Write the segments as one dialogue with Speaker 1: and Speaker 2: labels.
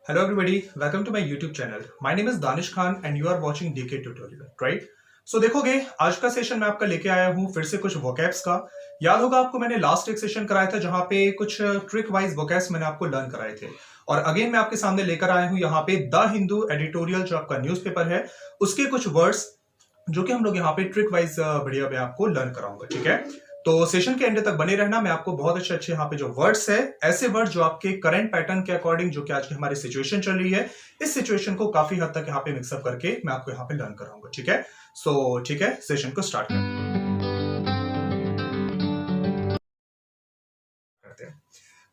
Speaker 1: Hello everybody, welcome to my YouTube channel. My name is Danish Khan and you are watching DK Tutorial, right? So देखोगे आज का session मैं आपका लेके आया हूँ फिर से कुछ वोकैब्स का। याद होगा आपको मैंने लास्ट एक सेशन कराया था जहां पे कुछ ट्रिक वाइज वोकैब्स मैंने आपको लर्न कराए थे और अगेन मैं आपके सामने लेकर आया हूँ यहाँ पे द हिंदू एडिटोरियल जो आपका न्यूज़पेपर है उसके कुछ वर्ड्स जो कि हम लोग यहाँ पे ट्रिक वाइज बढ़िया मैं आपको लर्न कराऊंगा, ठीक है। तो सेशन के एंड तक बने रहना, मैं आपको बहुत अच्छे अच्छे यहाँ पे जो वर्ड्स है ऐसे वर्ड जो आपके करंट पैटर्न के अकॉर्डिंग जो कि आज की हमारी सिचुएशन चल रही है इस सिचुएशन को काफी हद तक यहाँ पे मिक्सअप करके मैं आपको यहाँ पे लर्न कराऊंगा, ठीक है। सो ठीक है, सेशन को स्टार्ट करते हैं।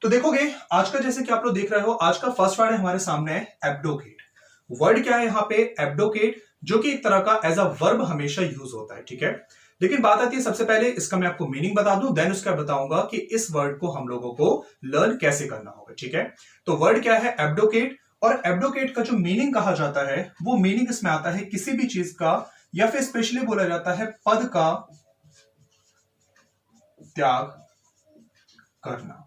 Speaker 1: तो देखोगे आज का जैसे कि आप लोग देख रहे हो आज का फर्स्ट वर्ड है हमारे सामने है एब्डोकेट। वर्ड क्या है यहाँ पे एब्डोकेट, जो कि एक तरह का एज अ वर्ब हमेशा यूज होता है, ठीक है। लेकिन बात आती है सबसे पहले इसका मैं आपको मीनिंग बता दूं, देन उसका बताऊंगा कि इस वर्ड को हम लोगों को लर्न कैसे करना होगा, ठीक है। तो वर्ड क्या है एब्डोकेट, और एब्डोकेट का जो मीनिंग कहा जाता है वो मीनिंग इसमें आता है किसी भी चीज का या फिर स्पेशली बोला जाता है पद का त्याग करना,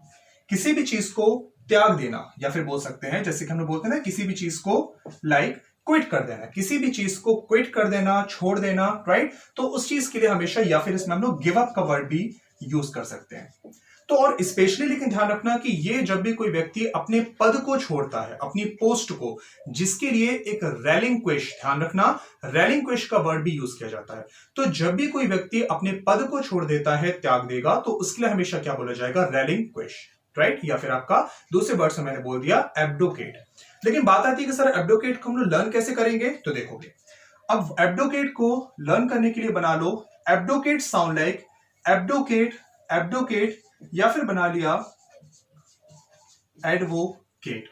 Speaker 1: किसी भी चीज को त्याग देना, या फिर बोल सकते हैं जैसे कि हम लोग बोलते हैं ना किसी भी चीज को लाइक क्विट कर देना, किसी भी चीज को क्विट कर देना, छोड़ देना, राइट। तो उस चीज के लिए हमेशा या फिर इसमें हम लोग गिव अप का वर्ड भी यूज कर सकते हैं। तो और स्पेशली लेकिन ध्यान रखना कि ये जब भी कोई व्यक्ति अपने पद को छोड़ता है, अपनी पोस्ट को, जिसके लिए एक रेलिंक्विश, ध्यान रखना रेलिंक्विश का वर्ड भी यूज किया जाता है। तो जब भी कोई व्यक्ति अपने पद को छोड़ देता है, त्याग देगा, तो उसके लिए हमेशा क्या बोला जाएगा रेलिंक्विश, राइट। या फिर आपका दूसरे वर्ड से मैंने बोल दिया एब्डोकेट। लेकिन बात आती है कि सर एब्डोकेट को हम लोग लर्न कैसे करेंगे, तो देखोगे अब एब्डोकेट को लर्न करने के लिए बना लो एब्डोकेट साउंड लाइक एब्डोकेट, एब्डोकेट, या फिर बना लिया एडवोकेट,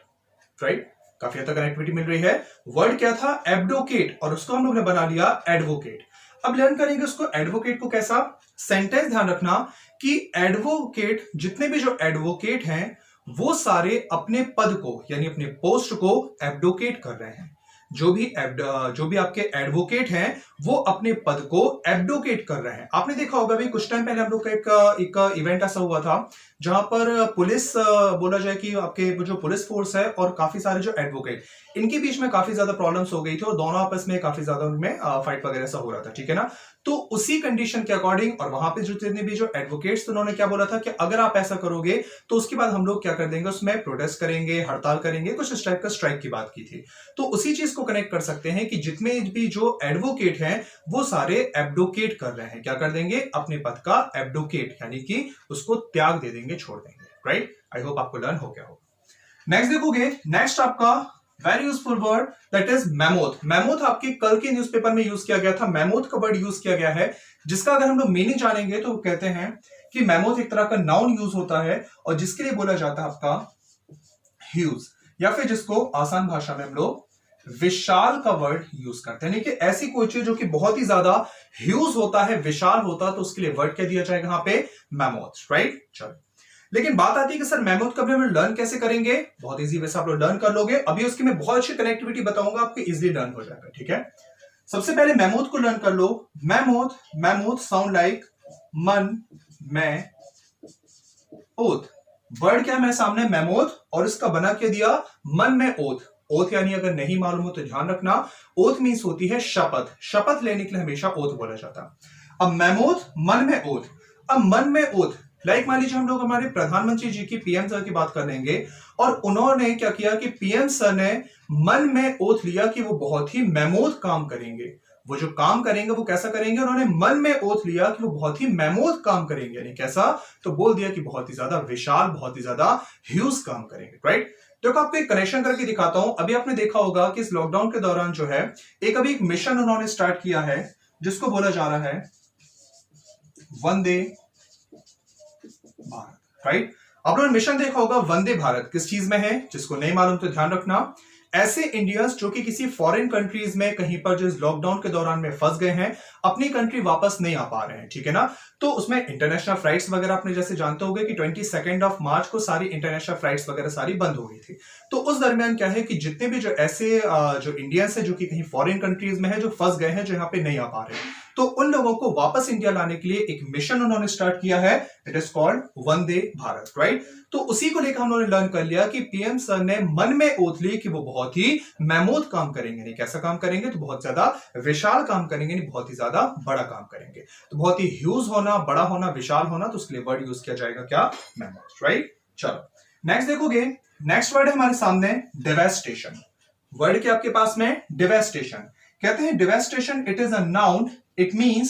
Speaker 1: राइट। काफी हद तक कनेक्टिविटी मिल रही है। वर्ड क्या था एब्डोकेट और उसको हम लोग ने बना लिया एडवोकेट। अब लर्न करेंगे उसको एडवोकेट को कैसा, सेंटेंस ध्यान रखना कि एडवोकेट, जितने भी जो एडवोकेट हैं वो सारे अपने पद को यानी अपने पोस्ट को एब्डोकेट कर रहे हैं। जो भी आपके एडवोकेट हैं वो अपने पद को एब्डोकेट कर रहे हैं। आपने देखा होगा भी कुछ टाइम पहले हम लोग का एक इवेंट ऐसा हुआ था जहां पर पुलिस, बोला जाए कि आपके जो पुलिस फोर्स है और काफी सारे जो एडवोकेट, इनके बीच में काफी ज्यादा प्रॉब्लम्स हो गई थी और दोनों आपस में काफी ज्यादा उनमें फाइट वगैरह ऐसा हो रहा था, ठीक है ना। तो उसी कंडीशन के अकॉर्डिंग और वहां पे जो जितने भी जो एडवोकेट्स थे उन्होंने क्या बोला था कि अगर आप ऐसा करोगे तो उसके बाद हम लोग क्या कर देंगे, उसमें प्रोटेस्ट करेंगे, हड़ताल करेंगे, कुछ इस टाइप का स्ट्राइक की बात की थी। तो उसी चीज को कनेक्ट कर सकते हैं कि जितने भी जो एडवोकेट हैं वो सारे एब्डोकेट कर रहे हैं, क्या कर देंगे, अपने पद का एब्डोकेट यानी कि उसको त्याग दे देंगे, छोड़ देंगे, राइट। आई होप आपको लर्न हो गया होगा। नेक्स्ट देखोगे, नेक्स्ट आपका very useful word that is mammoth. Mammoth आपके कल के न्यूज़पेपर में यूज किया गया था, मैमोथ का वर्ड यूज किया गया है जिसका अगर हम लोग मीनिंग जानेंगे तो कहते हैं कि मैमोथ एक तरह का नाउन यूज होता है और जिसके लिए बोला जाता है आपका ह्यूज, या फिर जिसको आसान भाषा में हम लोग विशाल का वर्ड यूज करते हैं। कि ऐसी कोई चीज जो कि बहुत ही ज्यादा ह्यूज होता है, विशाल होता है, तो उसके लिए वर्ड क्या दिया जाएगा यहाँ पे मैमोथ, राइट। चलो लेकिन बात आती है कि सर मैमोथ का भी हम लर्न कैसे करेंगे, बहुत इजी वैसे आप लोग लर्न कर लोगे। अभी उसकी मैं बहुत अच्छी कनेक्टिविटी बताऊंगा, आपको इजीली लर्न हो जाएगा, ठीक है। सबसे पहले मैमोथ को लर्न कर लो। मैमोथ, मैमोथ साउंड लाइक मन में ओथ। वर्ड क्या है मेरे सामने मैमोथ और इसका बना क्या दिया, मन में ओथ। ओथ यानी अगर नहीं मालूम हो तो ध्यान रखना, ओथ मीन्स होती है शपथ, शपथ लेने के लिए हमेशा ओथ बोला जाता है। अब मैमोथ मन में ओथ, अब मन में ओथ लाइक मान लीजिए हम लोग हमारे प्रधानमंत्री जी की, पीएम सर की बात कर लेंगे और उन्होंने क्या किया कि पीएम सर ने मन में ओथ लिया कि वो बहुत ही मैमोथ काम करेंगे। वो जो काम करेंगे वो कैसा करेंगे, उन्होंने मन में ओथ लिया कि वो बहुत ही मैमोथ काम करेंगे, यानी कैसा, तो बोल दिया कि बहुत ही ज्यादा विशाल, बहुत ही ज्यादा ह्यूज काम करेंगे, राइट। तो आपको एक कनेक्शन करके दिखाता हूं। अभी आपने देखा होगा कि इस लॉकडाउन के दौरान जो है अभी एक मिशन उन्होंने स्टार्ट किया है जिसको बोला जा रहा है वंदे भारत, राइट। आप लोगों ने मिशन देखा होगा वंदे भारत किस चीज में है, जिसको नहीं मालूम तो ध्यान रखना। ऐसे इंडियंस जो कि किसी फॉरेन कंट्रीज में कहीं पर जो इस लॉकडाउन के दौरान में फंस गए हैं, अपनी कंट्री वापस नहीं आ पा रहे हैं, ठीक है ना। तो उसमें इंटरनेशनल फ्लाइट्स वगैरह आपने जैसे जानते होंगे कि 22 मार्च को सारी इंटरनेशनल फ्लाइट्स वगैरह सारी बंद हो गई थी। तो उस दरमियान क्या है कि जितने भी जो ऐसे जो इंडियंस है जो कि कहीं फॉरेन कंट्रीज में है, जो फंस गए हैं, जो यहाँ पे नहीं आ पा रहे हैं, तो उन लोगों को वापस इंडिया लाने के लिए एक मिशन उन्होंने स्टार्ट किया है, it is called Vande Bharat, right. तो उसी को लेकर हम लोगों ने लर्न कर लिया कि पीएम सर ने मन में ओथ ली कि वो बहुत ही महमूद काम करेंगे, नहीं कैसा काम करेंगे, तो बहुत ज्यादा विशाल काम करेंगे, नहीं बहुत ही ज्यादा बड़ा काम करेंगे। तो बहुत ही ह्यूज होना, बड़ा होना, विशाल होना, तो उसके लिए वर्ड यूज किया जाएगा क्या, महमूद, राइट। चलो नेक्स्ट देखोगे, नेक्स्ट वर्ड है हमारे सामने डेवास्टेशन। वर्ड क्या आपके पास में, डेवास्टेशन। कहते हैं devastation it is a noun, it means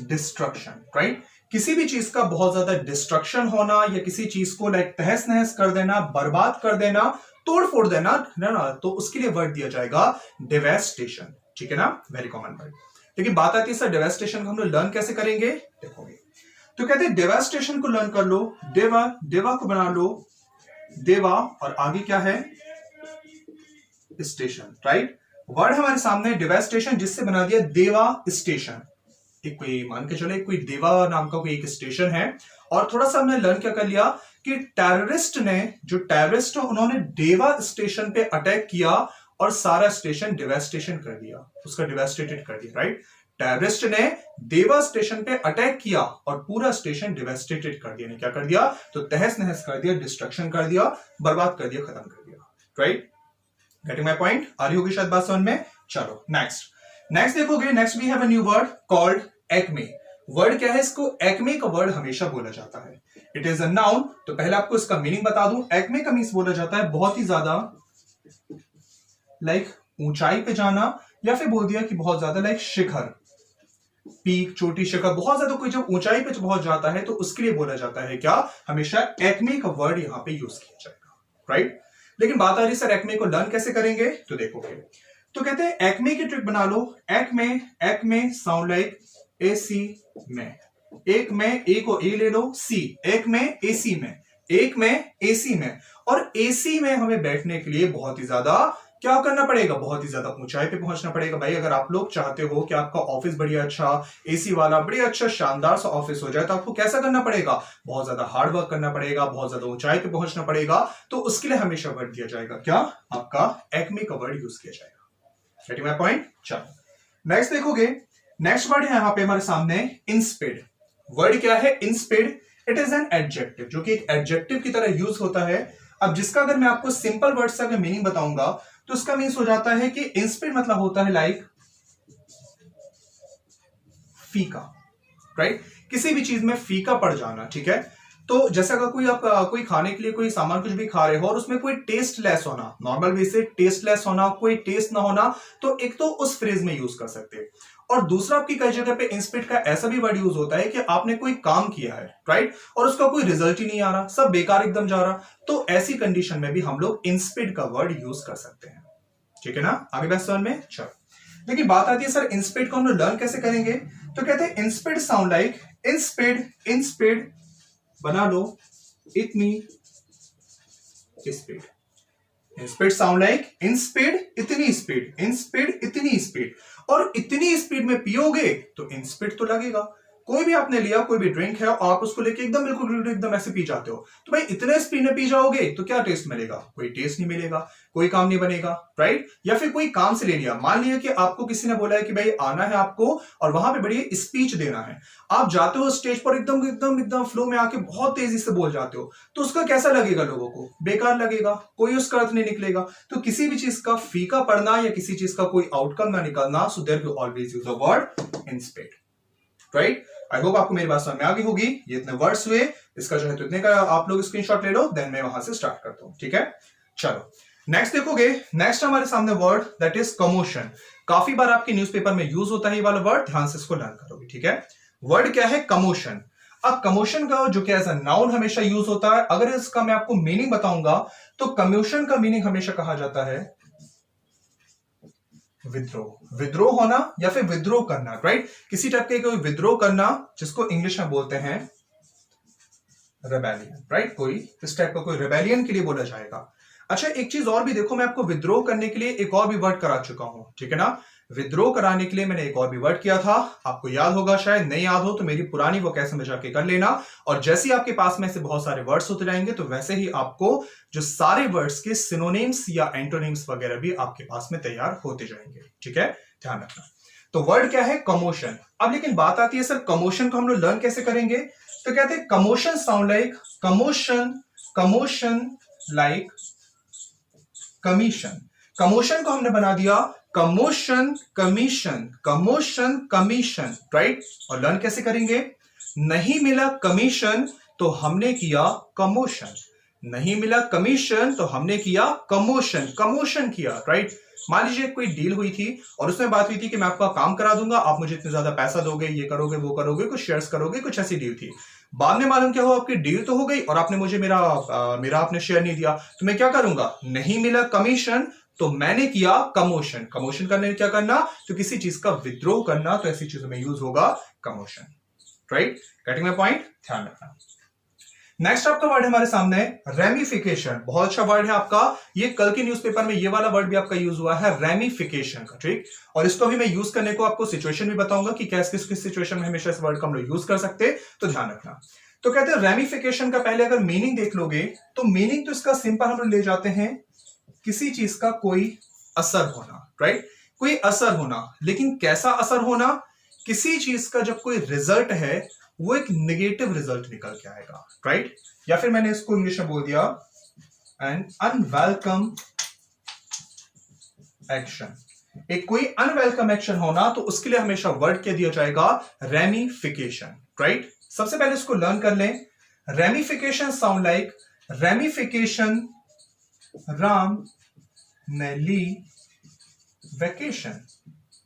Speaker 1: destruction, right. किसी भी चीज का बहुत ज्यादा डिस्ट्रक्शन होना या किसी चीज को लाइक तहस नहस कर देना, बर्बाद कर देना, तोड़ फोड़ देना ना, तो उसके लिए वर्ड दिया जाएगा डेवास्टेशन, ठीक है ना, वेरी कॉमन वर्ड। लेकिन बात आती है सर डेवास्टेशन को हम लोग लर्न कैसे करेंगे, देखोगे तो कहते हैं डेवास्टेशन को लर्न कर लो, देवा, देवा को बना लो देवा, और आगे क्या है, स्टेशन, राइट। वर्ड हमारे सामने डेवास्टेशन, जिससे बना दिया देवा स्टेशन। एक कोई मान के चले कोई देवा नाम का कोई एक स्टेशन है, और थोड़ा सा हमने लर्न क्या कर लिया कि टेररिस्ट ने, जो टेररिस्ट उन्होंने देवा स्टेशन पे अटैक किया और सारा स्टेशन डेवास्टेशन कर दिया, उसका डेवास्टेटेड कर दिया, राइट। टेररिस्ट ने देवा स्टेशन पे अटैक किया और पूरा स्टेशन डेवास्टेटेड कर दिया, ने क्या कर दिया, तो तहस नहस कर दिया, डिस्ट्रक्शन कर दिया, बर्बाद कर दिया, खत्म कर दिया, राइट। गेटिंग माय पॉइंट, आ रही होगी शायद बात समझ में। चलो नेक्स्ट, नेक्स्ट देखोगे, next we have a new word called acme. Word क्या है, इसको एक्मे का वर्ड हमेशा बोला जाता है, इट इज अ नाउन। तो पहले आपको इसका मीनिंग बता दूं, एक्मे का मीन्स बोला जाता है बहुत ही ज्यादा लाइक ऊंचाई पे जाना, या फिर बोल दिया कि बहुत ज्यादा लाइक शिखर, पीक, चोटी, शिखर, बहुत ज्यादा कोई जब ऊंचाई पे बहुत जाता है तो उसके लिए बोला जाता है क्या, हमेशा एक्मे का वर्ड यहां पे यूज किया जाएगा, राइट। लेकिन बात आ रही सर एक्मे को लर्न कैसे करेंगे, तो देखोगे तो कहते हैं एक्मे की ट्रिक बना लो। Acme, acme sound like AC में, एक में, ए को ए ले लो, सी, एक में एसी में, एक में एसी में, और एसी में हमें बैठने के लिए बहुत ही ज्यादा क्या करना पड़ेगा, बहुत ही ज्यादा ऊंचाई पे पहुंचना पड़ेगा। भाई अगर आप लोग चाहते हो कि आपका ऑफिस बढ़िया अच्छा एसी वाला बढ़िया अच्छा शानदार सा ऑफिस हो जाए, तो आपको कैसा करना पड़ेगा, बहुत ज्यादा हार्ड वर्क करना पड़ेगा, बहुत ज्यादा ऊंचाई पे पहुंचना पड़ेगा। तो उसके लिए हमेशा वर्ड दिया जाएगा क्या, आपका एक्मे का वर्ड यूज किया जाएगा। Getting my point. चलो नेक्स्ट देखोगे, नेक्स्ट वर्ड है यहां पे हमारे सामने इंस्पिड। वर्ड क्या है, इंस्पिड, इट इज एन एडजेक्टिव, जो कि एक एडजेक्टिव की तरह यूज होता है। अब जिसका अगर मैं आपको सिंपल वर्ड से अगर मीनिंग बताऊंगा तो इसका मीन्स हो जाता है कि इंस्पिड मतलब होता है लाइक फीका, राइट। किसी भी चीज में फीका पड़ जाना, ठीक है। तो जैसे अगर कोई आप कोई खाने के लिए कोई सामान कुछ भी खा रहे हो और उसमें कोई टेस्ट लेस होना, नॉर्मल वे से टेस्ट लेस होना, कोई टेस्ट ना होना, तो एक तो उस फ्रेज में यूज कर सकते हैं। और दूसरा आपकी कई जगह पे इंस्पिड का ऐसा भी वर्ड यूज होता है कि आपने कोई काम किया है, राइट, और उसका कोई रिजल्ट ही नहीं आ रहा, सब बेकार एकदम जा रहा, तो ऐसी कंडीशन में भी हम लोग इंस्पिड का वर्ड यूज कर सकते हैं, ठीक है ना। आगे बात समझ में। चलो लेकिन बात आती है सर इंस्पिड को हम लोग लर्न कैसे करेंगे, तो कहते हैं इंस्पिड साउंड लाइक इंस्पिड, इंस्पिड बना लो इतनी स्पीड, इंस्पिड साउंड लाइक इंस्पिड इतनी स्पीड, इंस्पिड इतनी स्पीड, और इतनी स्पीड में पियोगे तो इंस्पिड तो लगेगा। कोई भी आपने लिया, कोई भी ड्रिंक है और आप उसको लेके एकदम बिल्कुल एकदम ऐसे पी जाते हो, तो भाई इतने स्पीड में पी जाओगे तो क्या टेस्ट मिलेगा, कोई टेस्ट नहीं मिलेगा, कोई काम नहीं बनेगा, राइट। या फिर कोई काम से ले लिया, मान लिया कि आपको किसी ने बोला है कि भाई आना है आपको और वहां पे बड़ी स्पीच देना है, आप जाते हो स्टेज पर एकदम एकदम एकदम फ्लो में आके बहुत तेजी से बोल जाते हो, तो उसका कैसा लगेगा, लोगों को बेकार लगेगा, कोई उसका अर्थ नहीं निकलेगा। तो किसी भी चीज का फीका पड़ना या किसी चीज का कोई आउटकम ना निकलना, so there you always use the word insipid, right. I hope आपको मेरी बात समझ में आ गई होगी। ये इतने वर्ड्स हुए, इसका जो है तो इतने का आप लोग स्क्रीनशॉट ले लो, देन मैं वहां से स्टार्ट करता हूं, ठीक है। चलो नेक्स्ट देखोगे, नेक्स्ट हमारे सामने वर्ड दैट इज कमोशन। काफी बार आपके न्यूज़पेपर में यूज होता है ये वाला वर्ड, ध्यान से इसको लर्न करोगे, ठीक है। वर्ड क्या है, कमोशन। अब कमोशन का जो कि एज अ नाउन हमेशा यूज होता है, अगर इसका मैं आपको मीनिंग बताऊंगा तो कमोशन का मीनिंग हमेशा कहा जाता है विद्रोह, विद्रोह होना या फिर विद्रोह करना, राइट। किसी टाइप के कोई विद्रोह करना, जिसको इंग्लिश में बोलते हैं रेबेलियन, राइट। कोई इस टाइप का कोई रेबेलियन के लिए बोला जाएगा। अच्छा एक चीज और भी देखो, मैं आपको विद्रोह करने के लिए एक और भी वर्ड करा चुका हूं, ठीक है ना। विद्रोह कराने के लिए मैंने एक और भी वर्ड किया था, आपको याद होगा, शायद नहीं याद हो तो मेरी पुरानी वो कैसे में जाके कर लेना। और जैसे ही आपके पास में से बहुत सारे वर्ड्स होते जाएंगे तो वैसे ही आपको जो सारे वर्ड्स के सिनोनिम्स या एंटोनिम्स वगैरह भी आपके पास में तैयार होते जाएंगे। ठीक है, ध्यान रखना। तो वर्ड क्या है? कमोशन। अब लेकिन बात आती है सर कमोशन को हम लोग लर्न कैसे करेंगे? तो कहते हैं commotion sound like commotion, commotion like commission. Commotion को हमने बना दिया commotion commission, commotion commission, right. और लर्न कैसे करेंगे? नहीं मिला कमीशन तो हमने किया कमोशन, नहीं मिला कमीशन तो हमने किया कमोशन, कमोशन किया, राइट। मान लीजिए कोई डील हुई थी और उसमें बात हुई थी कि मैं आपका काम करा दूंगा, आप मुझे इतने ज्यादा पैसा दोगे, ये करोगे वो करोगे, कुछ शेयर्स करोगे, कुछ ऐसी डील थी। बाद में मालूम क्या हुआ, आपकी डील तो हो गई और आपने मुझे मेरा आपने शेयर नहीं दिया, तो मैं क्या करूंगा? नहीं मिला कमीशन तो मैंने किया कमोशन। कमोशन करने क्या करना? तो किसी चीज का विद्रोह करना, तो ऐसी चीजों में यूज होगा commotion, right. Getting my point? ध्यान रखना। नेक्स्ट आपका वर्ड हमारे सामने है रेमिफिकेशन। बहुत अच्छा वर्ड है आपका, ये कल के न्यूज़पेपर में ये वाला वर्ड भी आपका यूज हुआ है, रेमिफिकेशन का, ठीक। और इसको भी मैं यूज करने को आपको सिचुएशन भी बताऊंगा कि कैसे किस सिचुएशन में हमेशा इस वर्ड का हम लोग यूज कर सकते हैं, तो ध्यान रखना। तो कहते हैं रेमिफिकेशन का पहले अगर मीनिंग देख लोगे तो मीनिंग तो इसका सिंपल हम लोग ले जाते हैं किसी चीज का कोई असर होना, राइट। कोई असर होना, लेकिन कैसा असर होना? किसी चीज का जब कोई रिजल्ट है वो एक नेगेटिव रिजल्ट निकल के आएगा, राइट। या फिर मैंने इसको इंग्लिश में बोल दिया एन अनवेलकम एक्शन। एक कोई अनवेलकम एक्शन होना तो उसके लिए हमेशा वर्ड क्या दिया जाएगा? Ramification, right. सबसे पहले इसको लर्न कर लें। Ramification sound like ramification Ram ने ली वेकेशन,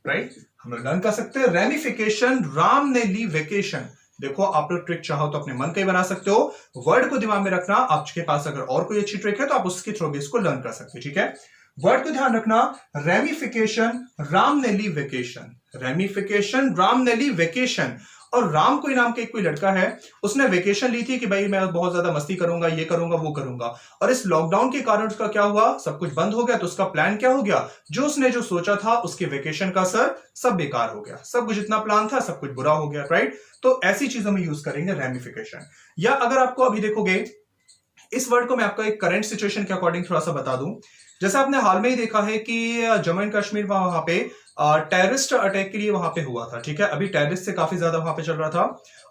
Speaker 1: राइट। हम लोग लर्न कर सकते हैं रेमिफिकेशन राम ने ली वेकेशन। देखो आप लोग ट्रिक चाहो तो अपने मन का ही बना सकते हो, वर्ड को दिमाग में रखना। आपके पास अगर और कोई अच्छी ट्रिक है तो आप उसके थ्रू भी इसको लर्न कर सकते हो, ठीक है। वर्ड को ध्यान रखना, रेमिफिकेशन राम ने ली वेकेशन, रेमिफिकेशन राम ने ली वेकेशन। और राम कोई नाम के कोई लड़का है, उसने वेकेशन ली थी कि भाई मैं बहुत ज्यादा मस्ती करूंगा, ये करूंगा वो करूंगा। और इस लॉकडाउन के कारण उसका क्या हुआ? सब कुछ बंद हो गया, तो उसका प्लान क्या हो गया? जो उसने जो सोचा था उसके वेकेशन का असर सब बेकार हो गया, सब कुछ जितना प्लान था सब कुछ बुरा हो गया, राइट। तो ऐसी चीजों में यूज करेंगे रेमिफिकेशन। या अगर आपको अभी देखोगे इस वर्ड को मैं आपको एक करंट सिचुएशन के अकॉर्डिंग थोड़ा सा बता दूं। जैसे आपने हाल में ही देखा है कि जम्मू एंड कश्मीर वहां पे टेररिस्ट अटैक के लिए वहां पे हुआ था, ठीक है। अभी टेररिस्ट से काफी ज्यादा वहां पे चल रहा था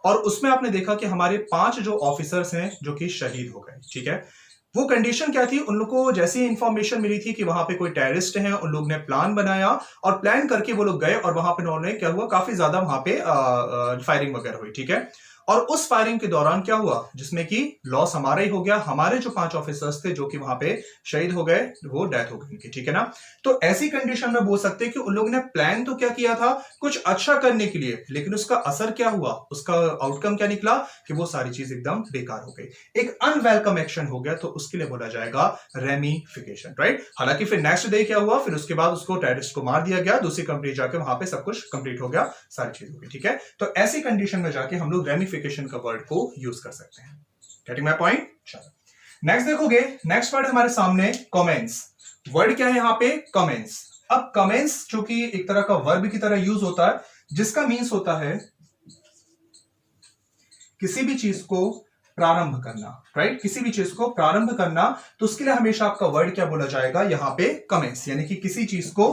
Speaker 1: और उसमें आपने देखा कि हमारे 5 जो ऑफिसर्स हैं जो कि शहीद हो गए, ठीक है। वो कंडीशन क्या थी? उन लोगों को जैसी इंफॉर्मेशन मिली थी कि वहां पे कोई टेररिस्ट है, उन लोग ने प्लान बनाया और प्लान करके वो लोग गए और वहां पे उन्होंने क्या हुआ, काफी ज्यादा वहां पे फायरिंग वगैरह हुई, ठीक है। और उस फायरिंग के दौरान क्या हुआ, जिसमें कि लॉस हमारा ही हो गया, हमारे जो 5 ऑफिसर्स थे जो कि वहां पे शहीद हो गए, वो डेथ हो गई उनकी, ठीक है ना। तो ऐसी कंडीशन में बोल सकते हैं कि उन लोगों ने प्लान तो क्या किया था, कुछ अच्छा करने के लिए, लेकिन उसका असर क्या हुआ, उसका आउटकम क्या निकला कि वो सारी चीज एकदम बेकार हो गई, एक अनवेलकम एक्शन हो गया। तो उसके लिए बोला जाएगा रेमिफिकेशन, राइट। हालांकि फिर नेक्स्ट डे क्या हुआ, फिर उसके बाद उसको टेररिस्ट को मार दिया गया, दूसरी कंट्री जाके वहां पे सब कुछ कंप्लीट हो गया, सारी चीज हो गई, ठीक है। तो ऐसी कंडीशन में जाके हम लोग रेमिफिकेशन का वर्ड को यूज कर सकते हैं। Getting my point? चलो नेक्स्ट देखोगे, नेक्स्ट वर्ड हमारे सामने कमेंट्स। वर्ड क्या है यहाँ पे? कमेंट्स। अब कमेंट्स जो कि एक तरह का वर्ब की तरह यूज होता है, जिसका मीन्स होता है किसी भी चीज को प्रारंभ करना, राइट। किसी भी चीज को प्रारंभ करना, तो उसके लिए हमेशा आपका वर्ड क्या बोला जाएगा यहाँ पे? कमेंट्स। यानी कि किसी चीज को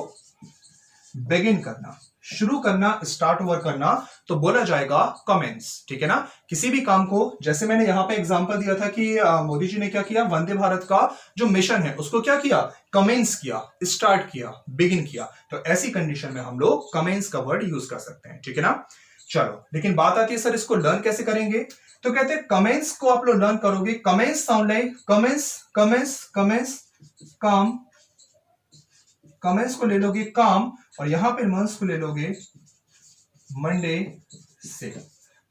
Speaker 1: बिगिन करना, शुरू करना, स्टार्ट ओवर करना, तो बोला जाएगा कमेंट्स, ठीक है ना। किसी भी काम को, जैसे मैंने यहां पे एग्जांपल दिया था कि मोदी जी ने क्या किया, वंदे भारत का जो मिशन है उसको क्या किया, कमेंट्स किया, स्टार्ट किया, बिगिन किया। तो ऐसी कंडीशन में हम लोग कमेंट्स का वर्ड यूज कर सकते हैं, ठीक है ना। चलो, लेकिन बात आती है सर इसको लर्न कैसे करेंगे? तो कहते हैं कमेंट्स को आप लोग लर्न करोगे, comments sound like comments, comments, comments, काम। कमेंट्स को ले लोगे काम, और यहां पे मंथ्स को ले लोगे मंडे से।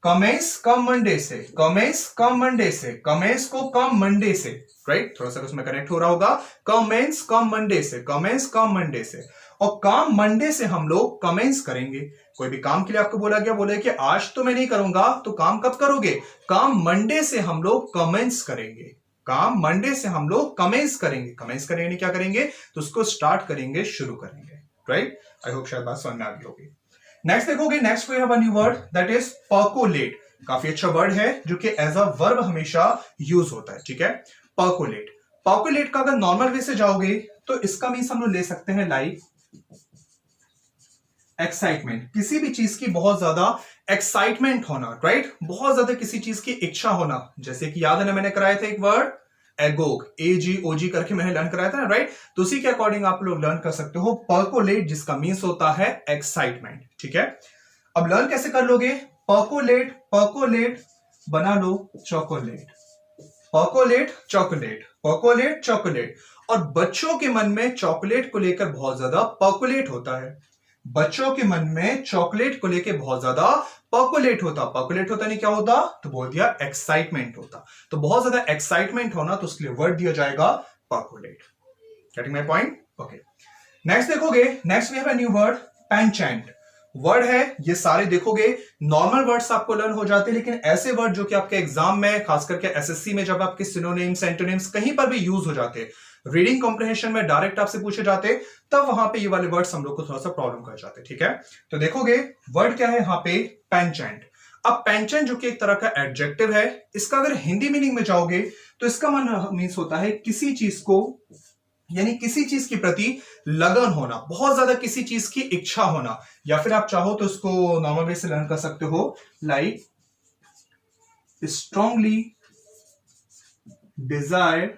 Speaker 1: कमेंट्स कम मंडे से, कमेंट्स कम मंडे से, कमेंट्स को कम मंडे से, राइट। थोड़ा सा उसमें कनेक्ट हो रहा होगा, कमेंट्स कम मंडे से, कमेंट्स कम मंडे से। और काम मंडे से हम लोग कमेंट्स करेंगे। कोई भी काम के लिए आपको बोला गया, बोले कि आज तो मैं नहीं करूंगा, तो काम कब करोगे? काम मंडे से हम लोग कमेंट्स करेंगे, काम मंडे से हम लोग कमेंट्स करेंगे। कमेंट्स करेंगे क्या करेंगे? तो उसको स्टार्ट करेंगे, शुरू करेंगे, राइट। आई होप शायद बात समझ में आ गई होगी। नेक्स्ट देखोगे, next we have a new word that is percolate. काफी अच्छा वर्ड है जो कि एज अ वर्ब हमेशा यूज होता है, ठीक है। परकोलेट, परकोलेट का अगर नॉर्मल वे से जाओगे तो इसका मीन्स हम लोग ले सकते हैं लाइक एक्साइटमेंट, किसी भी चीज की बहुत ज्यादा एक्साइटमेंट होना, राइट, बहुत ज्यादा किसी चीज की इच्छा होना। जैसे कि याद है ना, मैंने कराया था एक वर्ड एगोग, AGOG करके मैंने लर्न कराया था, राइट। तो उसी के अकॉर्डिंग आप लोग लर्न कर सकते हो परकोलेट, जिसका मीन्स होता है एक्साइटमेंट, ठीक है। अब लर्न कैसे कर लोगे, परकोलेट, परकोलेट बना लो chocolate, percolate chocolate, percolate chocolate. और बच्चों के मन में चॉकलेट को लेकर बहुत ज्यादा परकोलेट होता है, बच्चों के मन में चॉकलेट को लेकर बहुत ज्यादा परकोलेट होता, परकोलेट होता नहीं क्या होता, तो बोल दिया एक्साइटमेंट होता। तो बहुत ज्यादा एक्साइटमेंट होना, तो उसके लिए वर्ड दिया जाएगा percolate. Getting my point? Okay. Next देखोगे, next we have a new word penchant. Word है, ये सारे देखोगे नॉर्मल वर्ड्स आपको लर्न हो जाते हैं, लेकिन ऐसे वर्ड जो कि आपके एग्जाम में, खास करके SSC में, जब आपके सिनोनिम्स, एंटोनिम्स कहीं पर भी यूज हो जाते हैं, रीडिंग कॉम्प्रिहेंशन में डायरेक्ट आपसे पूछे जाते, तब वहां पे ये वाले वर्ड्स हम लोग को थोड़ा सा प्रॉब्लम कर जाते, ठीक है। तो देखोगे वर्ड क्या है यहां पे, पेंचेंट। अब पेंचेंट जो कि एक तरह का एडजेक्टिव है, इसका अगर हिंदी मीनिंग में जाओगे तो इसका मीन्स होता है किसी चीज को, यानी किसी चीज के प्रति लगन होना, बहुत ज्यादा किसी चीज की इच्छा होना, या फिर आप चाहो तो इसको नॉर्मल वे से लर्न कर सकते हो like strongly desire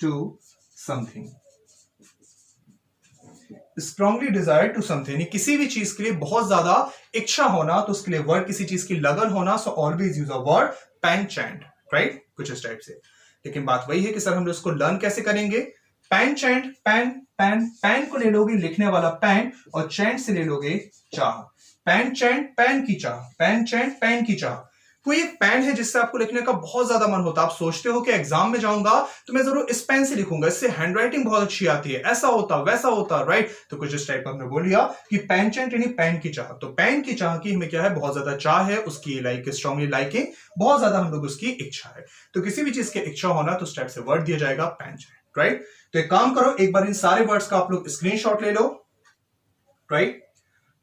Speaker 1: to something, strongly desire to something, किसी भी चीज के लिए बहुत ज्यादा इच्छा होना, तो उसके लिए वर्ड किसी चीज की लगन होना। So always use a word penchant, right, कुछ इस टाइप से। लेकिन बात वही है कि सर हम इसको लर्न कैसे करेंगे, पेंचेंट, पेन, पेन, पेन को ले लोगे लिखने वाला पेन, और चैंट से ले लोगे चाह, पेंचेंट पेन की चाह, पेंचेंट पेन की चाह। कोई एक पेन है जिससे आपको लिखने का बहुत ज्यादा मन होता है, आप सोचते हो कि एग्जाम में जाऊंगा तो मैं जरूर इस पेन से लिखूंगा, इससे हैंडराइटिंग बहुत अच्छी आती है, ऐसा होता वैसा होता, राइट। तो कुछ इस टाइप का हमने बोल लिया कि पेंचेंट यानी पेन की चाह। तो पेन की चाह की हमें क्या है, बहुत ज्यादा चाह है, उसकी लाइक स्ट्रांगली लाइकिंग, बहुत ज्यादा हम लोग उसकी इच्छा है। तो किसी भी चीज की इच्छा होना, तो उस टाइप से वर्ड दिया जाएगा पेंचेंट, राइट। तो एक काम करो, एक बार इन सारे वर्ड्स का आप लोग स्क्रीनशॉट ले लो, राइट।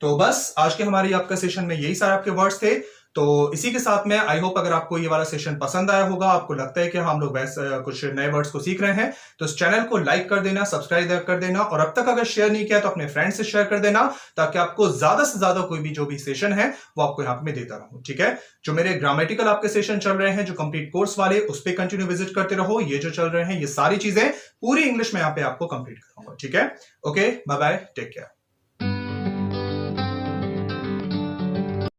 Speaker 1: तो बस आज के हमारे आपका सेशन में यही सारे आपके वर्ड्स थे। तो इसी के साथ में आई होप अगर आपको ये वाला सेशन पसंद आया होगा, आपको लगता है कि हम लोग वैसे कुछ नए वर्ड्स को सीख रहे हैं, तो इस चैनल को लाइक कर देना, सब्सक्राइब कर देना, और अब तक अगर शेयर नहीं किया तो अपने फ्रेंड्स से शेयर कर देना, ताकि आपको ज्यादा से ज्यादा कोई भी जो भी सेशन है वो आपको यहाँ पे मैं देता रहूं, ठीक है। जो मेरे ग्रामेटिकल आपके सेशन चल रहे हैं, जो कंप्लीट कोर्स वाले, उस पर कंटिन्यू विजिट करते रहो। ये जो चल रहे हैं, ये सारी चीजें पूरी इंग्लिश में यहाँ पे आपको कंप्लीट कराऊंगा, ठीक है। Okay, bye bye, take care.